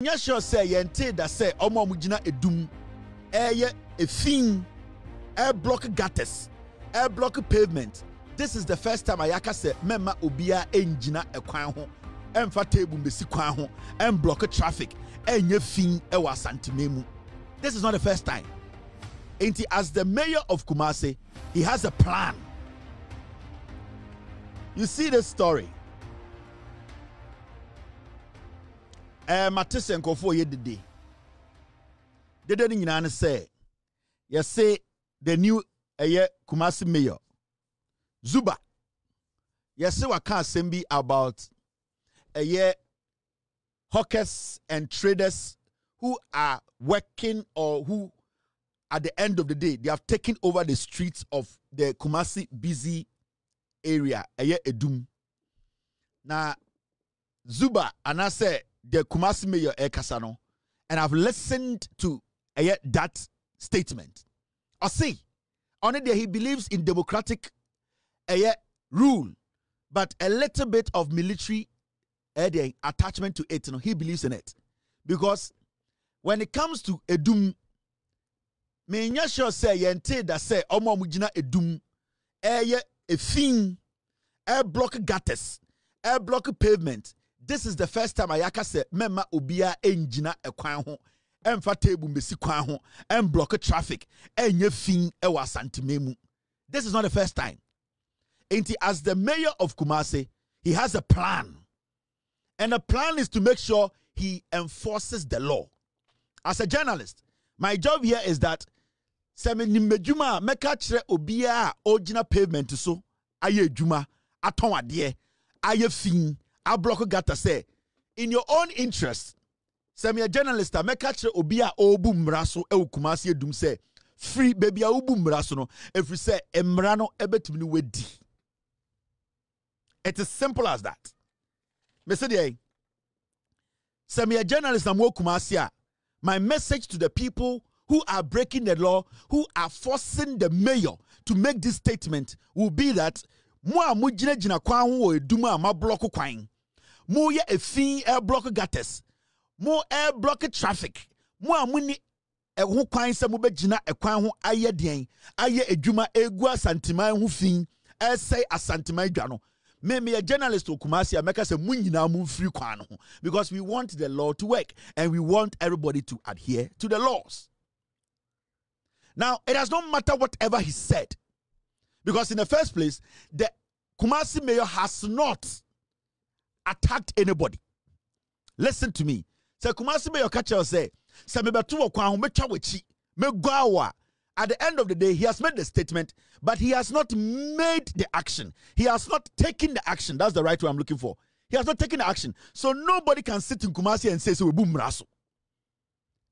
Nya sure say yente da say omo mugina edum eye efin air block gutters air block pavement. This is the first time ayaka say mema obia engina ekwan ho emfa table mbesi kwan ho em block traffic enye fin e wa santimemu. This is not the first time. Ain't as the mayor of Kumasi, he has a plan. You see this story. Matisse and Kofo ye dede. Dede ni nyina say, you say the new Kumasi mayor, Zuba. You say what can't sembi about hawkers and traders who are working or who at the end of the day they have taken over the streets of the Kumasi busy area. Edum. Now Zuba and I say the Kumasi mayor Kasano, and I've listened to that statement. I see, only that he believes in democratic rule, but a little bit of military attachment to it. He believes in it because when it comes to Edum, me nya sure say yente da say omo mugina Edum efin air block gutters air block pavement. This is the first time ayaka say mema obia engina ekwan ho emfa table mbesi kwan ho em block traffic enye fin e wa santimemu. This is not the first time. Ain't as the mayor of Kumasi, he has a plan. And the plan is to make sure he enforces the law. As a journalist, my job here is that semi nimejuma meka kire obia ogina pavement so aye juma aton ade aye fin a block gutter say in your own interest semi a journalist meka kire obia obu mraso e Kumasi edum say free baby a obu mraso no if you say emra no ebetumi no wedi. It is simple as that. Me say dey semi a journalist am Kumasi. My message to the people who are breaking the law, who are forcing the mayor to make this statement will be that mo amujine jina kwan ho eduma ma block kwan. Mo ye efin air block gutters. Mo air block traffic. Mo amuni ho kwan se mo begina ekwan ho aye den. Aye eduma egu asantiman ho fin. Say asantiman dwa no. Me a journalist to Kumasi America say munyina mu free kwan ho because we want the law to work and we want everybody to adhere to the laws. Now, it does not matter whatever he said because in the first place, the Kumasi mayor has not attacked anybody. Listen to me. Say Kumasi mayor catcher say, "Say me betu kwan ho metwa wechi, me gwawa." At the end of the day, he has made the statement, but he has not made the action. He has not taken the action. That's the right word I'm looking for. He has not taken the action. So nobody can sit in Kumasi and say, so we boom raso.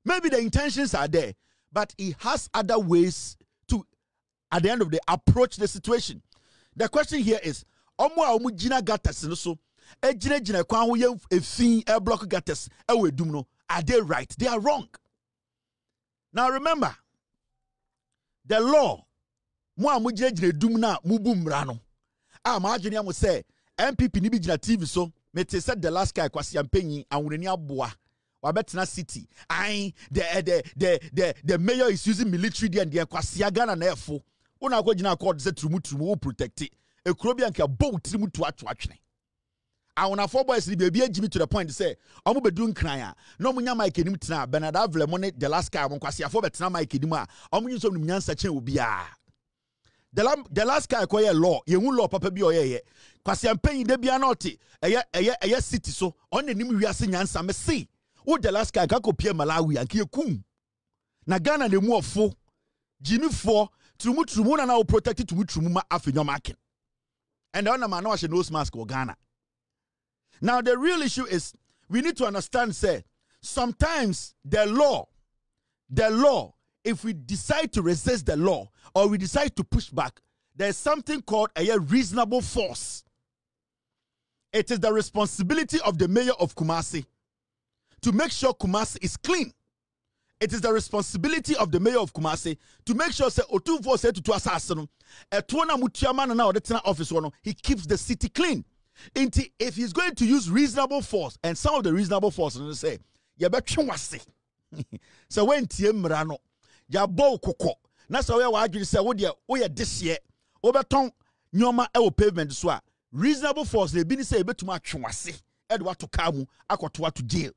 Maybe the intentions are there, but he has other ways to, at the end of the day, approach the situation. The question here is, omu jina gatas so, jina kwan ho ye efin air block gatas ewe dum no, are they right? They are wrong. Now remember, the law, mo amujire dum na mubu mra no. Ma adwene am say MPP ni bi gina TV so, me te said the last guy kwasi ampanyi anwurani aboa. Wa betena city. The mayor is using military there and the kwasi Ghana na efo. Una go gina court say trumu wo protect it. Ekuro bi anka bow trimu to atwatwene. Awona four boys ni baby agimi to the point say omo bedu nkran a no munya mic enim tena Bernard Avle ne the last guy kwasi afo betena mic enim a omo nyinso nim nyansa chen obi a the last guy koye law yehu law papa bi oyeye kwasi ampanyi de bia na oti eye city so on enim wiase nyansa me see wo the last guy ka kopie Malawi anke ekum na Ghana ne mu ofo jinifo trumu na wo protect trumu ma afenyo market and on na she nose mask or Ghana. Now, the real issue is we need to understand, say, sometimes the law, if we decide to resist the law or we decide to push back, there's something called a reasonable force. It is the responsibility of the mayor of Kumasi to make sure Kumasi is clean. It is the responsibility of the mayor of Kumasi to make sure, say, Otunfo say to assassin, he keeps the city clean. If he's going to use reasonable force, and some of the reasonable force, say, yɛbɛtwe wase sɛ wentie mmara no yɛabɔ kokɔ na sɛ woyɛ w'adwene sɛ woyɛ dehyeɛ wobɛtɔn nyoma ɛwɔ pavement so a reasonable force na ebi ni sɛ yɛbɛtumi atwe wase ɛde wato kaa mu akɔto wato jail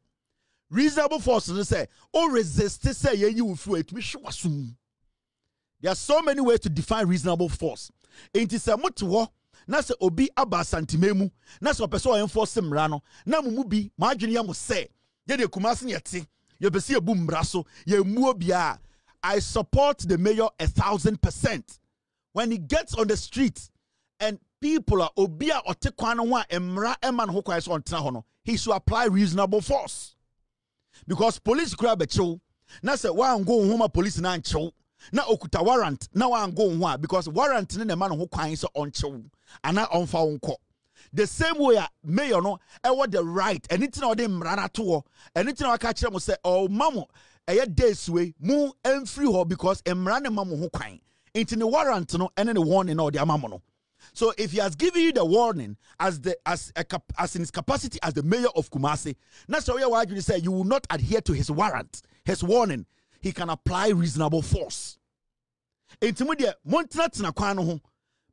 reasonable force no sɛ o resist sɛ yɛyi wo firi ɛtumi hwe wasum. There are so many ways to define reasonable force. Enti sɛ mote hɔ na sɛ obi aba asantime mu na sɛ ɔpɛ sɛ ɔenforce mmara no na mo mu bi mo adwene yɛ mo sɛ yɛde Kumasi ne yɛte yɛpɛ sɛ yɛbu mmara so yɛmmuo bia. I support the mayor 1,000%. When he gets on the street and people are obia or take one emra eman ho kwa so ontena ho no, he should apply reasonable force. Because police grab a chill. Na say one go home police na chill. Na okuta warrant na one go ho because warrant ne man ho kwan so on chill. Ana on fa unko. The same way mayor no e what the right anything or dem rana to anything I catch them say oh mamo eye days way mu emfree ho because emra ne mamo ho kwan. Into the warrant no and then the warning or the amamono. So if he has given you the warning as in his capacity as the mayor of Kumasi, that's why you say you will not adhere to his warrant, his warning, he can apply reasonable force. Intermediate Montana na kwano ho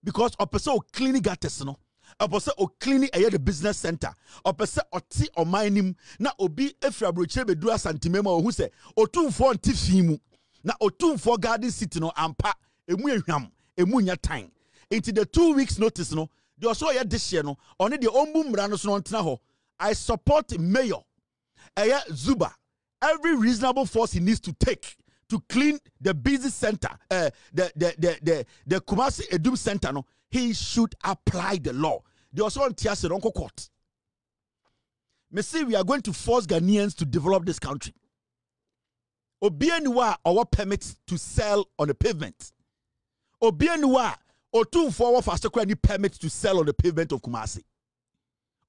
because a person cleaning gates no, a person cleaning the business center, a person oti or mining na obi efra broche be do santimemo who say otum for tifimu na otum for garden city no ampa emu ehwam emu nya time. Into the 2 weeks notice no the also ya this year no only the ombu mra no so ntena ho. I support mayor Zuba every reasonable force he needs to take to clean the busy center the Kumasi Edum center no he should apply the law. The also on Tiase Ronko court. Me say we are going to force Ghanaians to develop this country. Obianiwa our permits to sell on the pavement. Obianiwa Otum for fast any permit to sell on the pavement of Kumasi.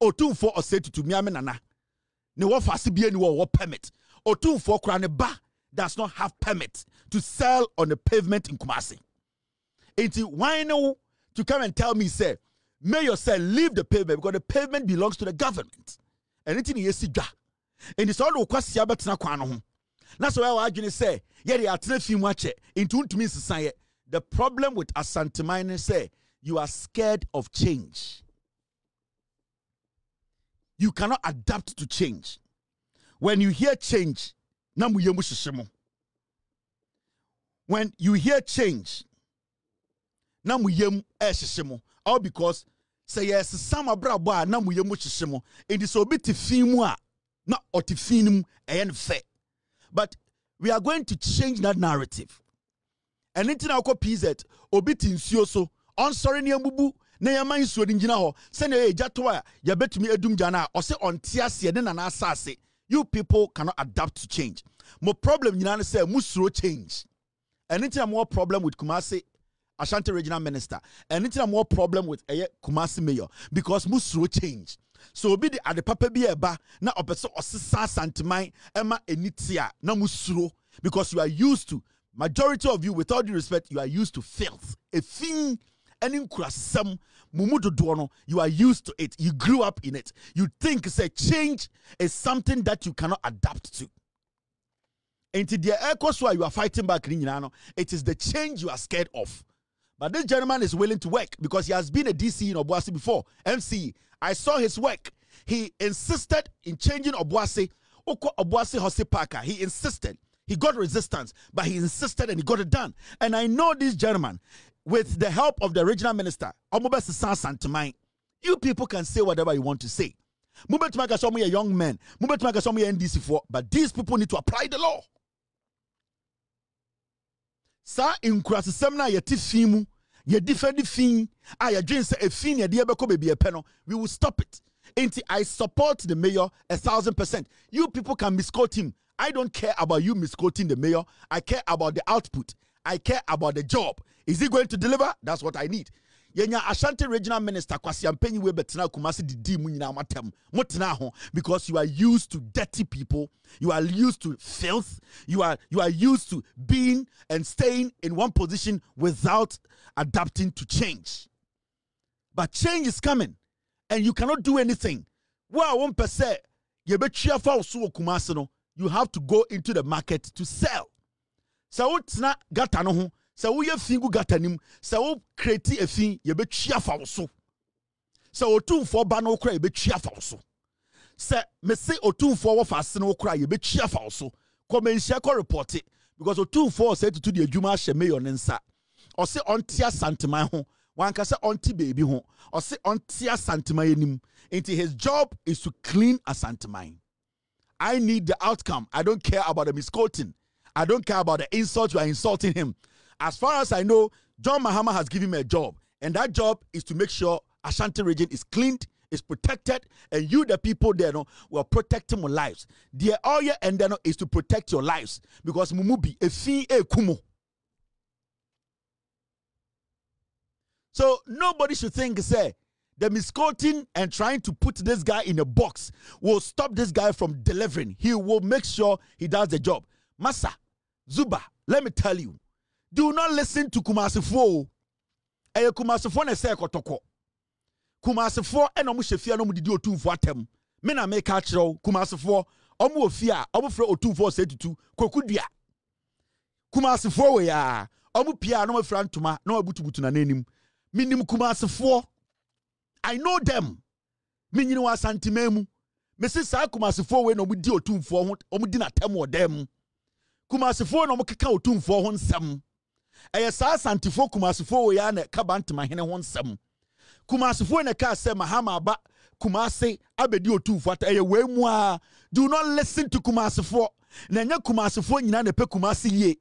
Otum for or say to Miami Nana. Ne wa fast be any what permit. Otum for Kraneba does not have permit to sell on the pavement in Kumasi. It's why no to come and tell me say mayor say leave the pavement because the pavement belongs to the government. Anything you see and it's all the kwasi abetna kwano ho. That's why I arguing say yeah they are three film watch into to me say. The problem with Asante Mine say you are scared of change. You cannot adapt to change. When you hear change, when you hear change, all because say yes, some abrabo namu it is obit filmwa not otifinum and fair. But we are going to change that narrative. And anything I call PZ, obit in Sioso, on sorry near Bubu, Nayama is sweating Jinaho, send a jatoa, ya bet me a doom jana, or say on Tiasia, then an assassin. You people cannot adapt to change. More problem, Yana say, Musro change. Anything more problem with Kumasi, Ashanti Regional Minister, anything more problem with Kumasi Mayor, because Musro change. So be the at the papa be a ba, na opeso or sisa santimai, Emma enitia, na Musro, because you are used to. Majority of you, with all due respect, you are used to filth. A thing, any some mumudo duono, you are used to it. You grew up in it. You think say change is something that you cannot adapt to. Into the echoes why you are fighting back, it is the change you are scared of. But this gentleman is willing to work because he has been a DC in Obuasi before. MC, I saw his work. He insisted in changing Obuasi. Oko Obuasi Hosi Parker. He insisted. He got resistance, but he insisted and he got it done. And I know this gentleman, with the help of the regional minister, you people can say whatever you want to say. A young man, NDC4, but these people need to apply the law. Sa in semna yeti fimu, ye defend the fin, I drink a fin, ye diabeko baby a penal, we will stop it. I support the mayor 1,000%. You people can misquote him. I don't care about you misquoting the mayor. I care about the output. I care about the job. Is he going to deliver? That's what I need. Yenya Ashanti Regional Minister Kwasi Ampenyi we betina Kumasi didi mu nyina matem. Motena ho because you are used to dirty people. You are used to filth. You are used to being and staying in one position without adapting to change. But change is coming and you cannot do anything. Wa 1% ye be chia fa oso Kumasi no. you have to go into the market to sell. So what's not gata no ho, so we have fingu gata nim, so create a thing, you be chia fa so. So otumfo ba no kra you be chia fa so. Se me say otumfo wo fa se no kra you be chia fa so. Come and share report it because otumfo said to the adwuma hye mayor nsa. Or say ontia santeman ho, wan ka say onti baby ho, or say ontia santeman enim. Into his job is to clean a santeman. I need the outcome. I don't care about the misquoting. I don't care about the insult you are insulting him. As far as I know, John Mahama has given me a job. And that job is to make sure Ashanti region is cleaned, is protected, and you, the people there, will protect your lives. The all you and then is to protect your lives. Because Mumubi, a fee, a kumo. So nobody should think, say, the misquoting and trying to put this guy in a box will stop this guy from delivering. He will make sure he does the job. Massa, Zuba, let me tell you, do not listen to Kumasifo. Eye Kumasifo ne se kotoko. Kumasifo eno mu shefia no mu didi otumfo atem. Me na me ka kire Kumasifo, omu ofia, omu fre otumfo se tutu, kokudua. Kumasifo we ya, omu pia no mafra ntoma, no abutubutu na nanim. Minim Kumasifo. I know them. Minyini wa santimemu. Mesi sa Kumasifo we no mu di otumfo ho, omu di na tem wo dem. Kumasifo no mo keka otumfo ho nsem. Eye sa santifo Kumasifo we ya na kabantema hene ho nsem. Kumasifo ne ka se Mahama aba Kumasi abedi otumfo ata eye we mu a. Do not listen to Kumasifo. Na nya Kumasifo nyina na pe Kumasi ye.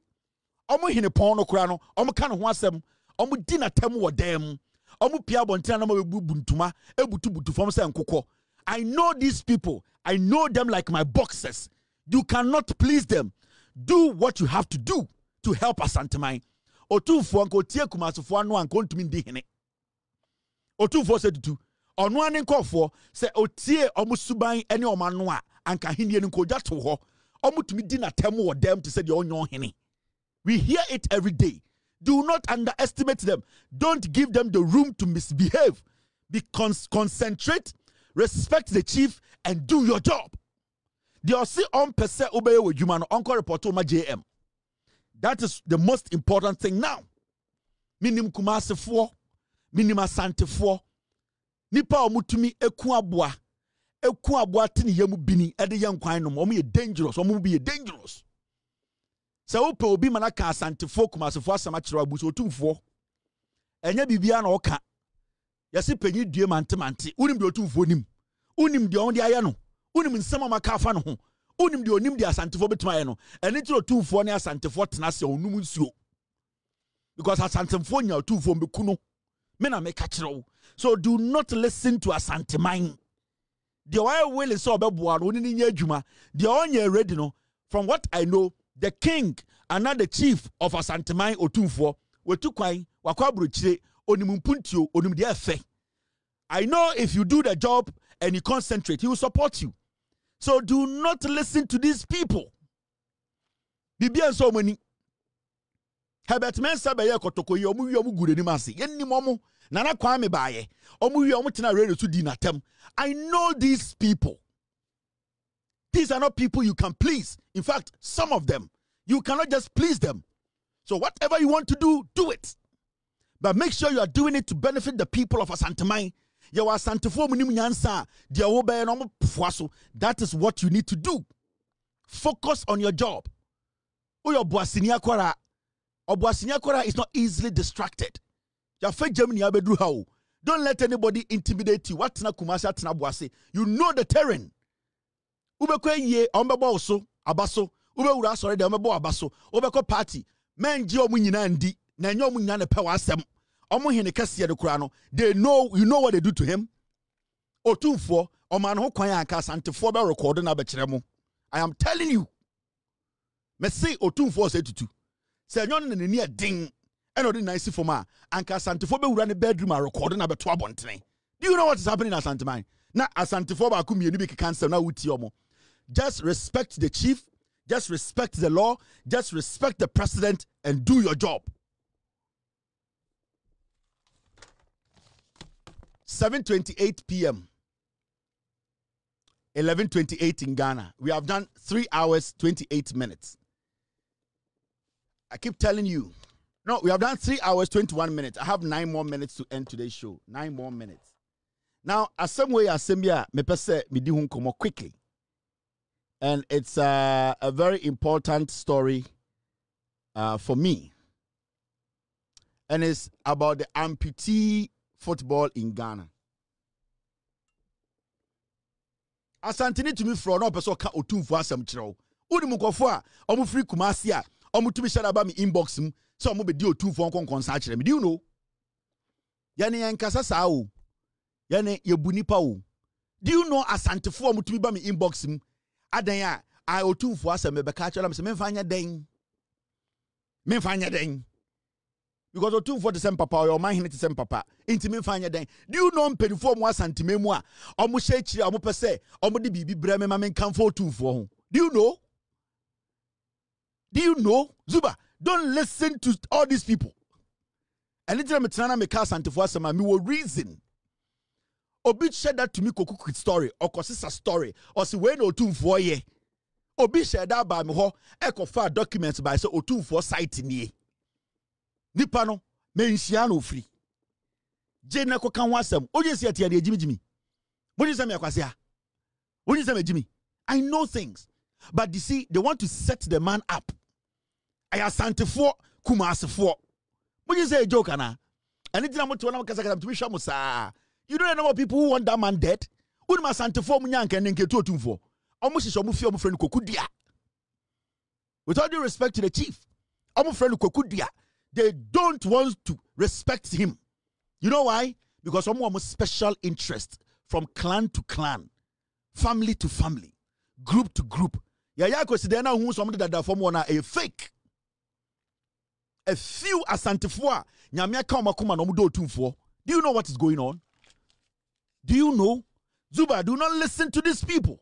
Omo hene pon no kura no, omo ka no ho asem. Omo di na tem wo dem. Omo pia bontina na ma bebu ntuma ebutu fom se nkokọ. I know these people. I know them like my boxers. You cannot please them. Do what you have to do to help Asanteman. Otumfo anko tie Kumasifo anu anko ntumi ndi hene. Otumfo se tutu. Ono ane nkofo se otie omo suban ene omano a anka henie nko gya to ho. Omo tumi di na tem wo dem to say the onyo hene. We hear it every day. Do not underestimate them. Don't give them the room to misbehave. Concentrate, respect the chief, and do your job. The Osi on pese obey with human uncle report to my JM. That is the most important thing now. Minim Kumasifo, minim Asantefo. Nipa omutumi eku abua tini yemu bini ede yan kwan no omo ye dangerous, omo be dangerous. Se wo pe obi manaka Asantefo Kumasifo asama kire abuso otumfo. Enya bibia na oka. Yesi panyi due mante. Unim de otumfo nim. Unim de on de aye no. Unim nsema maka afa no ho. Unim de onim de Asantefo betuma aye no. Eni tiro otumfo ne Asantefo tena se onum nsuo. Because Asantefo nya otumfo mbeku no. Me na meka kire wo. So do not listen to Asanteman. The oil will is so obeboa no ni nya adwuma. The onye ready no. From what I know, the king and not the chief of Asanteman otumfo wetu kwan wakwa brochire onimumpuntio onimde afe. I know if you do the job and you concentrate, he will support you. So do not listen to these people. Bibia so many. Herbert Mensah be ye kotoko ye omu wi omu gure ni mase. Yennim omu nana Kwame baaye. Omu wi omu tena radio to di natem. I know these people. These are not people you can please. In fact, some of them, you cannot just please them. So whatever you want to do, do it. But make sure you are doing it to benefit the people of Asanteman. That is what you need to do. Focus on your job. Obuasinia Kwara is not easily distracted. Don't let anybody intimidate you. What na Kumasi atina Boase? You know the terrain. Ubekwe ye ombebo oso abaso. Ube ura sorry de ombebo abaso. Ubeko party. Menji omu nyina ndi. Na enyo omu nyina ne pe wasem. Omu hene kese de kura no. They know, you know what they do to him. Otumfo oman ho kwan anka Asantefo be record na be kire mo. I am telling you. Me say Otumfo say tutu. Say enyo ne ni edin. Eno de nice for ma. Anka Asantefo be wura ne bedroom a record na be to abontene. Do you know what is happening in Asanteman? Na Asantefo ba kumienu be cancel na wuti omo. Just respect the chief, just respect the law, just respect the president and do your job. 7:28 p.m. 11:28 in Ghana. We have done 3 hours, 28 minutes. I keep telling you. No, we have done 3 hours, 21 minutes. I have 9 more minutes to end today's show. 9 more minutes. Now, as some way, me pese me di hun komo quickly. And it's a very important story for me. And it's about the amputee football in Ghana. Asantini to me from no person ka otumfo asem kireo. Uni mukofo a omu free Kumasi a omu tumi share about me inbox mu so omu be di otumfo konkonsa kire me. Do you know? Yani yankasa sa o. Yani yebu nipa o. Do you know asantefo omu tumi ba me inbox mu adan a otumfo asem be ka kire am se memfanya den. Memfanya den. Because otumfo the same papa or your man the same papa. Inti memfanya den. Do you know mpedifo mu asanteme mu a omu she kire omu pese omu di bibi bre me ma menkamfo otumfo ho. Do you know? Do you know? Zuba, don't listen to all these people. And it's me me cast antifo asema me will reason. Obi shared that to me koku story or kosisa story or si we no otumfo ye. Obi shared that by me ho e ko fa documents by say otumfo site nie. Nipa no me nhia no free. Je na ko kan wasem. Oje si atia de jimi. What is me akwase a? What is me jimi? I know things. But you see, they want to set the man up. I asante for Kumasi for. What you say a joke, Anna? Anything I'm to Musa. You don't know people who want that man dead? Who must asante for Munyank and get to for? Almost is almost your friend Kokudia. With all due respect to the chief, almost friend Kokudia, they don't want to respect him. You know why? Because someone has special interest from clan to clan, family to family, group to group. Yaya consider who somebody that form one a fake. A few asantefoa nyamia kama kuma no mudo otumfo. Do you know what is going on? Do you know? Zuba, do not listen to these people.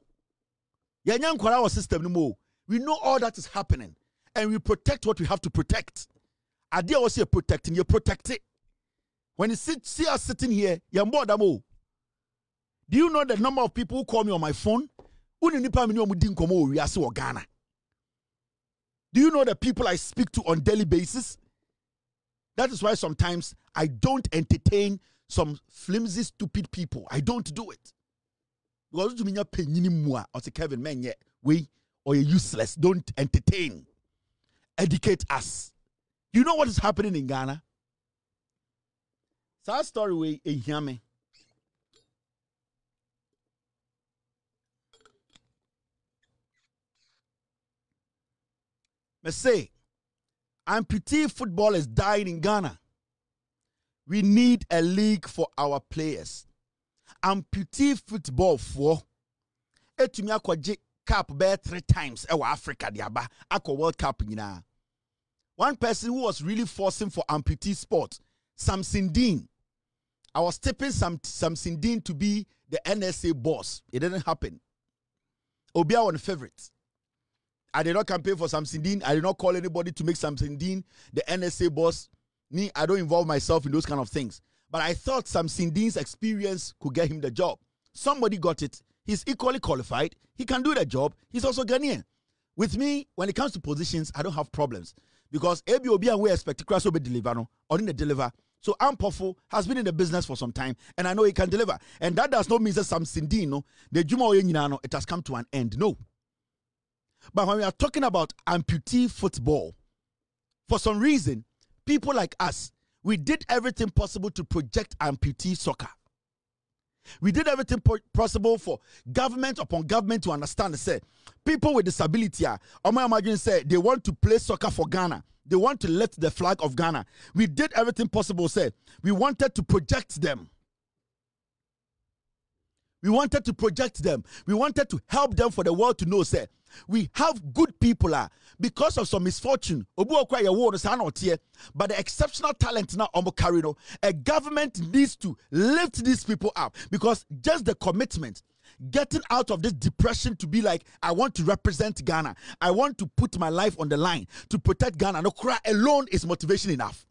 Yanya nkwara our system no more. We know all that is happening and we protect what we have to protect. Idea was here protecting, you protect it. When you see us sitting here, you're more than more. Do you know the number of people who call me on my phone? Do you know the people I speak to on daily basis? That is why sometimes I don't entertain some flimsy, stupid people. I don't do it. Because to me, or to Kevin, man, yeah, we or you're useless. Don't entertain. Educate us. You know what is happening in Ghana? Sad story way in Yame. I say, amputee football is dying in Ghana. We need a league for our players. Amputee football for etumi akwaje cup bear 3 times ewa Africa diaba akwa World Cup nyina. One person who was really forcing for amputee sport, Samson Dean. I was tipping Samson Dean to be the NSA boss. It didn't happen. Obia was the favorite. I did not campaign for Samson Dean. I did not call anybody to make Samson Dean the NSA boss. Me, I don't involve myself in those kind of things. But I thought Samson Dean's experience could get him the job. Somebody got it. He's equally qualified. He can do the job. He's also Ghanaian. With me, when it comes to positions, I don't have problems. Because ABOB and we expect to crash over deliver or in the deliver. So Ampofo has been in the business for some time and I know he can deliver. And that does not mean that Samson Dean, no, the Juma it has come to an end. No. But when we are talking about amputee football, for some reason, people like us, we did everything possible to project amputee soccer. We did everything possible for government upon government to understand. Say, people with disability, imagine say they want to play soccer for Ghana. They want to lift the flag of Ghana. We did everything possible. Say, we wanted to project them. We wanted to project them. We wanted to help them for the world to know, say, we have good people because of some misfortune. But the exceptional talent now a government needs to lift these people up because just the commitment, getting out of this depression to be like, I want to represent Ghana. I want to put my life on the line to protect Ghana. No cry alone is motivation enough.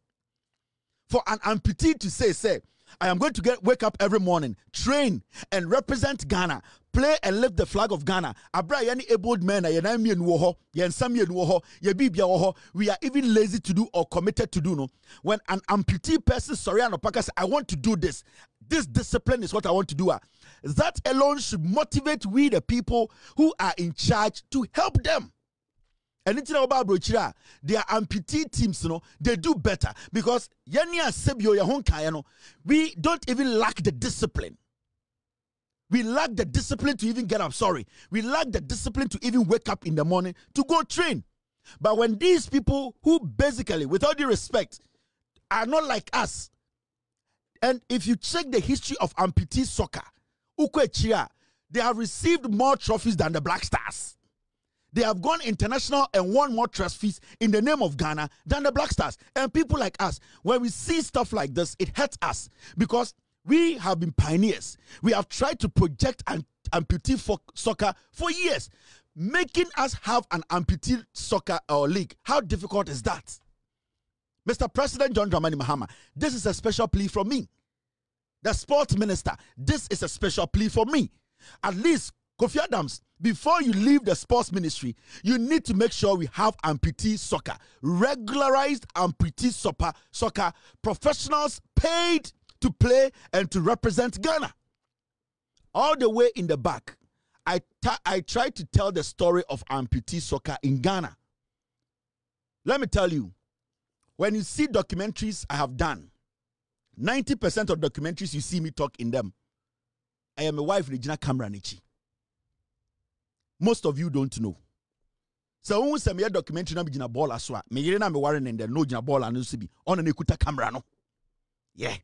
For an amputee to say, I am going to wake up every morning, train and represent Ghana, play and lift the flag of Ghana. Abra yani able men, we are even lazy to do or committed to do. No, when an amputee person, says, I want to do this. This discipline is what I want to do. That alone should motivate we the people who are in charge to help them. And it's about Brochira, their amputee teams, they do better because we don't even lack the discipline. We lack the discipline to even get up. Sorry. We lack the discipline to even wake up in the morning to go train. But when these people who basically, with all due respect, are not like us, and if you check the history of amputee soccer, they have received more trophies than the Black Stars. They have gone international and won more trophies in the name of Ghana than the Black Stars. And people like us, when we see stuff like this, it hurts us because we have been pioneers. We have tried to project amputee soccer for years. Making us have an amputee soccer league, how difficult is that? Mr. President John Dramani Mahama, this is a special plea from me. The sports minister, this is a special plea for me. At least, Kofi Adams, before you leave the sports ministry, you need to make sure we have amputee soccer, regularized amputee soccer, professionals paid to play and to represent Ghana. All the way in the back, I tried to tell the story of amputee soccer in Ghana. Let me tell you, when you see documentaries I have done, 90% of documentaries you see me talk in them, I am a wife Regina Camera Nichi. Most of you don't know. So when we say me documentary na be jina ball aswa, me yire na me warren and no jina ball anu so bi on na ekuta camera no. Yeah.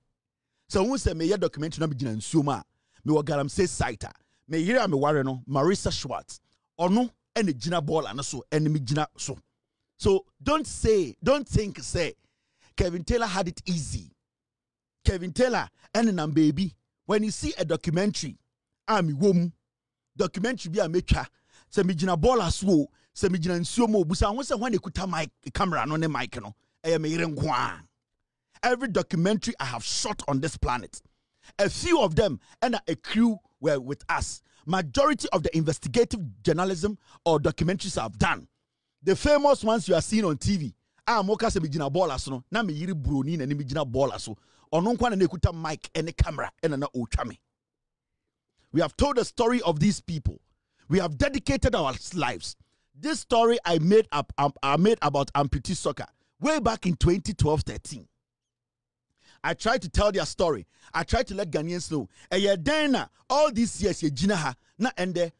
So when we say me documentary na be jina nsuoma, me wa galamsey site. Me yire me warren no Marissa Schwartz. Ono and the jina ball anu so and me jina so. So don't think say Kevin Taylor had it easy. Kevin Taylor and an baby. When you see a documentary, I'm wom documentary be a mecha. Se mi jina ball aswo, se mi jina nsuo mo busa won se when ekuta mic camera no ne mic no. Every documentary I have shot on this planet, a few of them and a crew were with us. Majority of the investigative journalism or documentaries I've done, the famous ones you are seeing on TV. Moka se mi jina ball aso na me yiri broni na mi jina ball aso. Ono nkwa na ekuta mic and camera and na otwa. We have told the story of these people. We have dedicated our lives. This story I made about amputee soccer way back in 2012-13. I tried to tell their story. I tried to let Ghanaians know. Then all these years, and the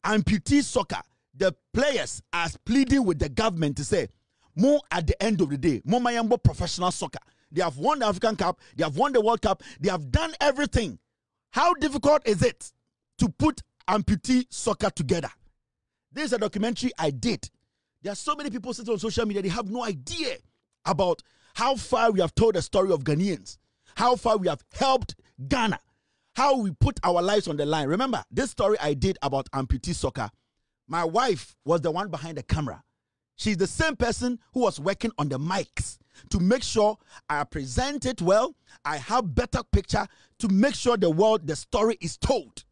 amputee soccer, the players are pleading with the government to say, more at the end of the day, more mayambo professional soccer. They have won the African Cup. They have won the World Cup. They have done everything. How difficult is it to put amputee soccer together? This is a documentary I did. There are so many people sitting on social media, they have no idea about how far we have told the story of Ghanaians, how far we have helped Ghana, how we put our lives on the line. Remember, this story I did about amputee soccer, my wife was the one behind the camera. She's the same person who was working on the mics to make sure I present it well, I have better picture to make sure the story is told.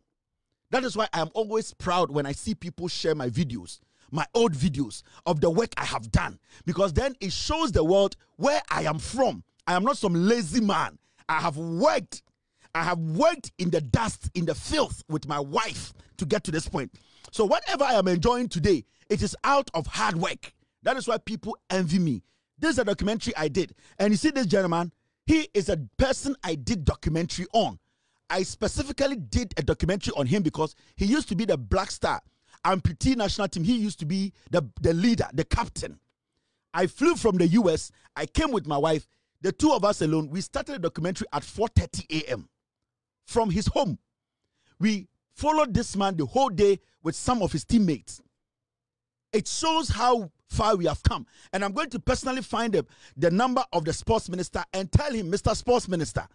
That is why I am always proud when I see people share my videos, my old videos of the work I have done, because then it shows the world where I am from. I am not some lazy man. I have worked in the dust, in the filth with my wife to get to this point. So whatever I am enjoying today, it is out of hard work. That is why people envy me. This is a documentary I did. And you see this gentleman, he is a person I did documentary on. I specifically did a documentary on him because he used to be the Black Star amputee national team. He used to be the leader, the captain. I flew from the US. I came with my wife. The two of us alone, we started a documentary at 4:30 a.m. from his home. We followed this man the whole day with some of his teammates. It shows how far we have come. And I'm going to personally find the number of the sports minister and tell him, Mr. Sports Minister,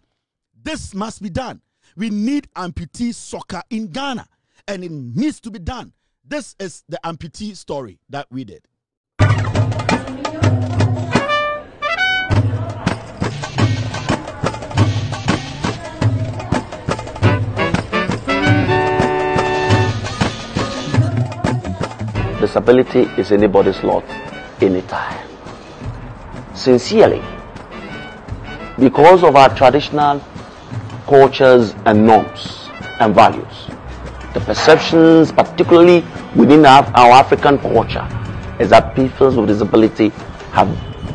this must be done. We need amputee soccer in Ghana, and it needs to be done. This is the amputee story that we did. disability is anybody's lot, anytime. Sincerely, because of our traditional cultures and norms and values, the perceptions, particularly within our African culture, is that people with disability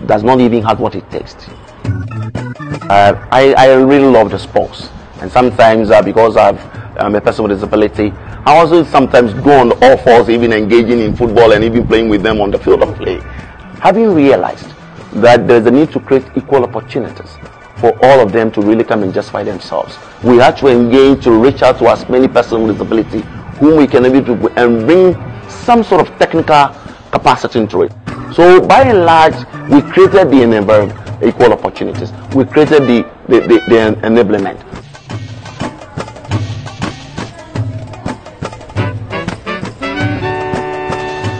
does not even have what it takes. I really love the sports, and sometimes because I'm a person with disability, I also sometimes go on all fours, even engaging in football and even playing with them on the field of play. Having realized that there's a need to create equal opportunities for all of them to really come and justify themselves, we have to engage to reach out to as many persons with disability whom we can able to and bring some sort of technical capacity into it. So by and large, we created the environment, equal opportunities. We created the enablement.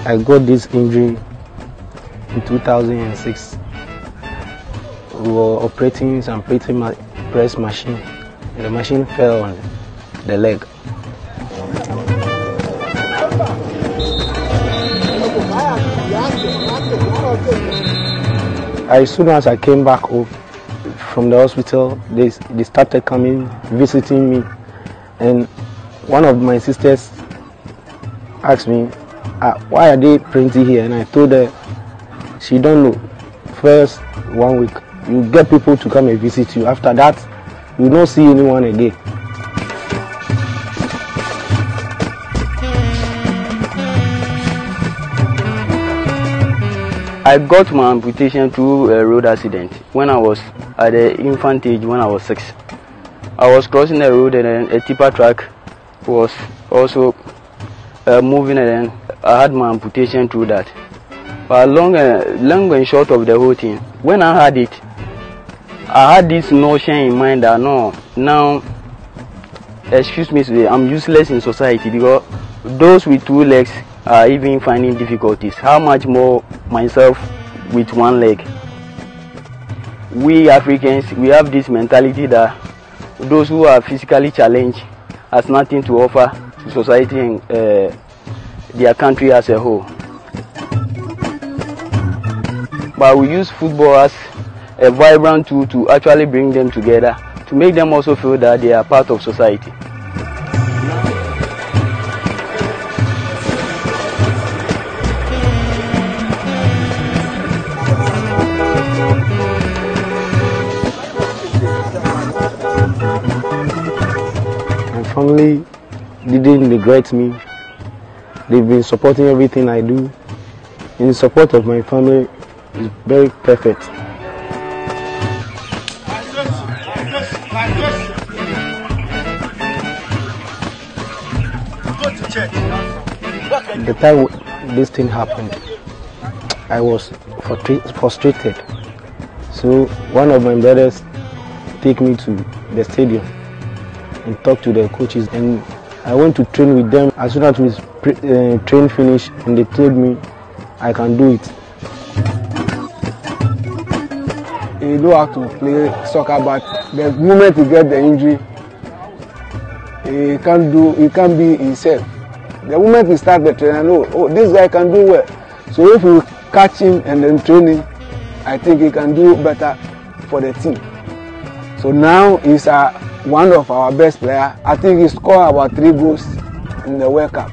I got this injury in 2006. We were operating some press machine, and the machine fell on the leg. As soon as I came back home from the hospital, they started coming, visiting me, and one of my sisters asked me, why are they printing here? And I told her, she don't know. First 1 week, you get people to come and visit you. After that, you don't see anyone again. I got my amputation through a road accident when I was at the infant age, when I was 6. I was crossing the road and then a tipper truck was also moving, and then I had my amputation through that. But long and short of the whole thing, when I had it, I had this notion in mind that no, now, excuse me, I'm useless in society, because those with 2 legs are even finding difficulties. How much more myself with 1 leg? We Africans, we have this mentality that those who are physically challenged has nothing to offer to society and their country as a whole. But we use football as a vibrant tool to actually bring them together, to make them also feel that they are part of society. My family didn't neglect me. They've been supporting everything I do. In the support of my family is very perfect. The time this thing happened, I was frustrated. So one of my brothers took me to the stadium and talked to the coaches, and I went to train with them. As soon as we train finished, and they told me I can do it. He know how to play soccer, but the moment he get the injury, he can't be himself. The moment he start the training, I know, oh, this guy can do well. So if we catch him and then train him, I think he can do better for the team. So now he's one of our best players. I think he scored about 3 goals in the World Cup.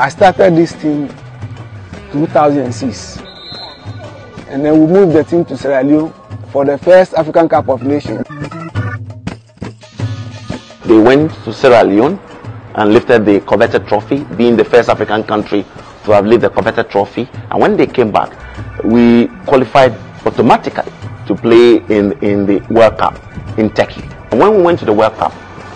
I started this team 2006, and then we moved the team to Sierra Leone for the first African Cup of Nations. They went to Sierra Leone and lifted the coveted trophy, being the first African country to have lifted the coveted trophy. And when they came back, we qualified automatically to play in the World Cup in Turkey. And when we went to the World Cup,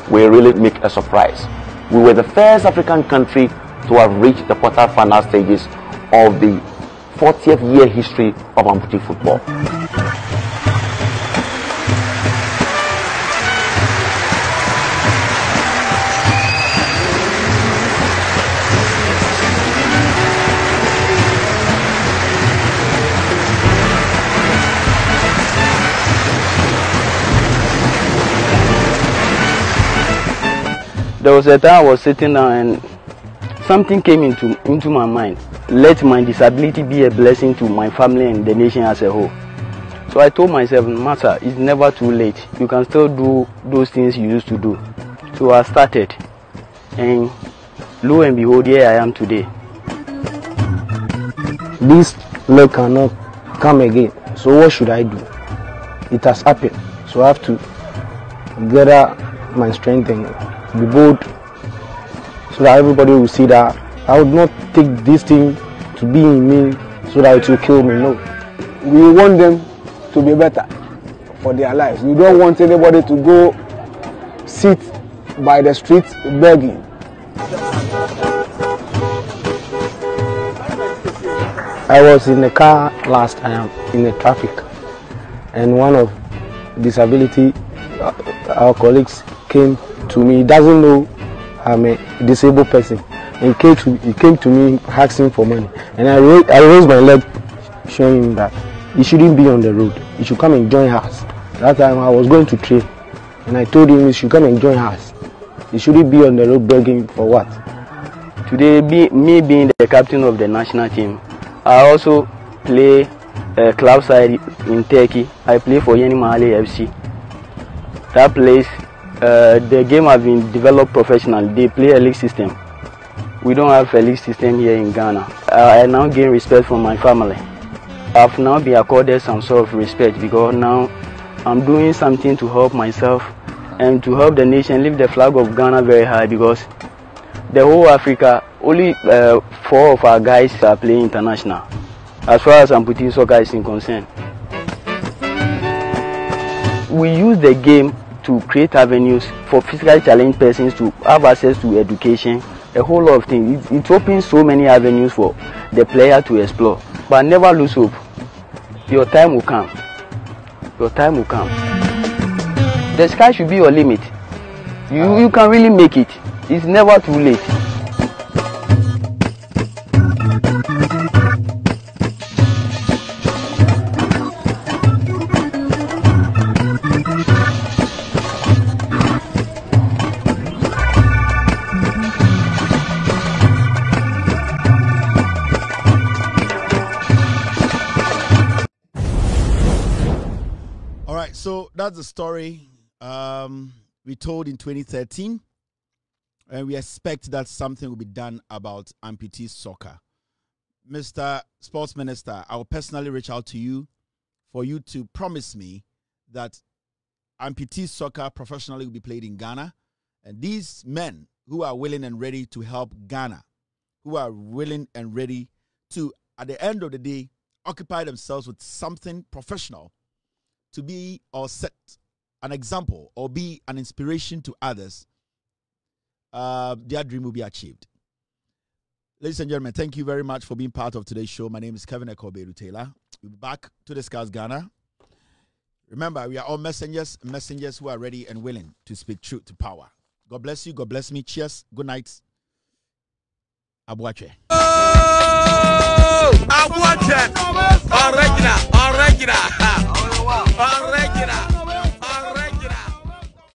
we really make a surprise. We were the first African country to have reached the quarter-final stages of the 40th year history of amputee football. There was a time I was sitting down and something came into my mind. Let my disability be a blessing to my family and the nation as a whole. So I told myself, matter, it's never too late. You can still do those things you used to do. So I started, and lo and behold, here I am today. This leg cannot come again. So what should I do? It has happened. So I have to gather my strength and be bold, so that everybody will see that I would not take this thing to be in me so that it will kill me. No. We want them to be better for their lives. We don't want anybody to go sit by the street begging. I was in the car last time in the traffic, and one of disability, our colleagues came to me. He doesn't know I'm a disabled person. He came to me asking for money, and I raised my leg, showing him that he shouldn't be on the road. He should come and join us. That time I was going to train, and I told him he should come and join us. He shouldn't be on the road begging for what? Today, me being the captain of the national team, I also play club side in Turkey. I play for Yeni Mahalle FC. That place, the game has been developed professionally. They play a league system. We don't have a league system here in Ghana. I now gain respect from my family. I've now been accorded some sort of respect because now I'm doing something to help myself and to help the nation lift the flag of Ghana very high, because the whole Africa, only 4 of our guys are playing international, as far as Amputee Soccer is concerned. We use the game to create avenues for physically challenged persons to have access to education, a whole lot of things. It opens so many avenues for the player to explore. But never lose hope. Your time will come. Your time will come. The sky should be your limit. You can really make it. It's never too late. So that's the story we told in 2013, and we expect that something will be done about amputee soccer. Mr. Sports Minister, I will personally reach out to you for you to promise me that amputee soccer professionally will be played in Ghana, and these men who are willing and ready to help Ghana, who are willing and ready to, at the end of the day, occupy themselves with something professional to be or set an example or be an inspiration to others, their dream will be achieved. Ladies and gentlemen, thank you very much for being part of today's show. My name is Kevin Ekoberu Taylor. We'll be back to discuss Ghana. Remember, we are all messengers who are ready and willing to speak truth to power. God bless you. God bless me. Cheers. Good night. Abuache. Abuache. Original.